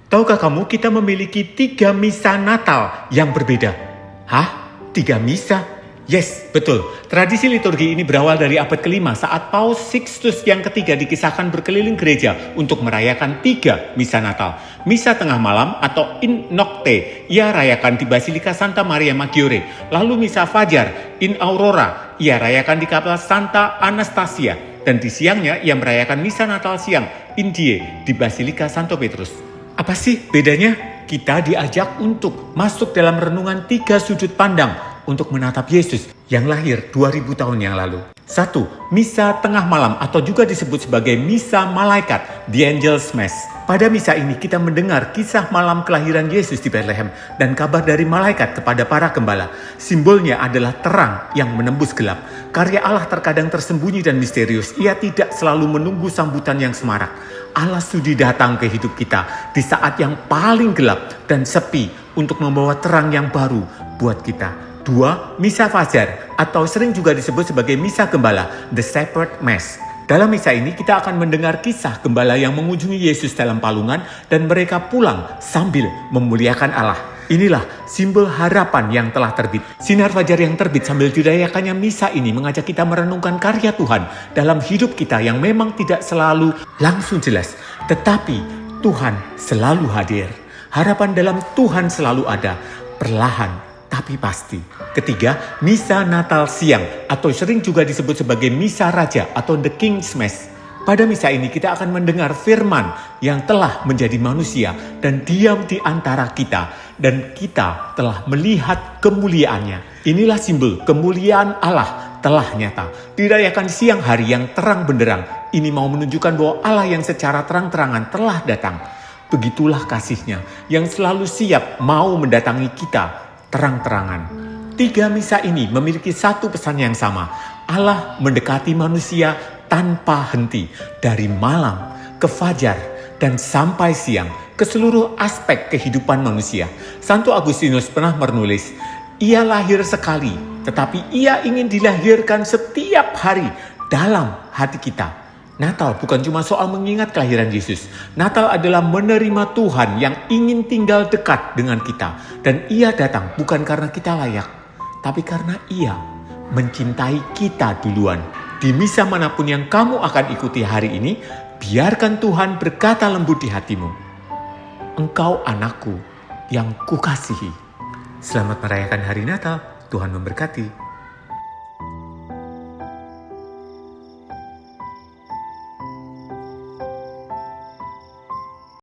Tahukah kamu kita memiliki 3 misa Natal yang berbeda? Hah? 3 misa? Yes, betul. Tradisi liturgi ini berawal dari abad ke-5 saat Paus Sixtus yang ketiga dikisahkan berkeliling gereja untuk merayakan 3 misa Natal. Misa tengah malam atau in nocte ia rayakan di Basilika Santa Maria Maggiore. Lalu misa fajar in aurora ia rayakan di Kapel Santa Anastasia. Dan di siangnya ia merayakan misa Natal siang in die di Basilika Santo Petrus. Apa sih bedanya? Kita diajak untuk masuk dalam renungan 3 sudut pandang untuk menatap Yesus yang lahir 2000 tahun yang lalu. 1. Misa tengah malam atau juga disebut sebagai misa malaikat, the Angel's Mass. Pada misa ini kita mendengar kisah malam kelahiran Yesus di Bethlehem dan kabar dari malaikat kepada para gembala. Simbolnya adalah terang yang menembus gelap. Karya Allah terkadang tersembunyi dan misterius. Ia tidak selalu menunggu sambutan yang semarak. Allah sudi datang ke hidup kita di saat yang paling gelap dan sepi untuk membawa terang yang baru buat kita. 2. Misa Fajar atau sering juga disebut sebagai Misa Gembala, The Shepherd Mass. Dalam misa ini kita akan mendengar kisah gembala yang mengunjungi Yesus dalam palungan dan mereka pulang sambil memuliakan Allah. Inilah simbol harapan yang telah terbit. Sinar fajar yang terbit sambil dirayakannya misa ini mengajak kita merenungkan karya Tuhan dalam hidup kita yang memang tidak selalu langsung jelas. Tetapi Tuhan selalu hadir. Harapan dalam Tuhan selalu ada, perlahan tapi pasti. Ketiga, misa Natal siang atau sering juga disebut sebagai misa raja atau the King's Mass. Pada misa ini kita akan mendengar firman yang telah menjadi manusia dan diam di antara kita. Dan kita telah melihat kemuliaannya. Inilah simbol kemuliaan Allah telah nyata. Dirayakan siang hari yang terang benderang. Ini mau menunjukkan bahwa Allah yang secara terang-terangan telah datang. Begitulah kasihnya yang selalu siap mau mendatangi kita terang-terangan. 3 misa ini memiliki satu pesan yang sama. Allah mendekati manusia tanpa henti. Dari malam ke fajar dan sampai siang ke seluruh aspek kehidupan manusia. Santo Agustinus pernah menulis, ia lahir sekali, tetapi ia ingin dilahirkan setiap hari dalam hati kita. Natal bukan cuma soal mengingat kelahiran Yesus. Natal adalah menerima Tuhan yang ingin tinggal dekat dengan kita. Dan ia datang bukan karena kita layak, tapi karena ia mencintai kita duluan. Di misa manapun yang kamu akan ikuti hari ini, biarkan Tuhan berkata lembut di hatimu. Engkau anakku yang kukasihi. Selamat merayakan hari Natal. Tuhan memberkati.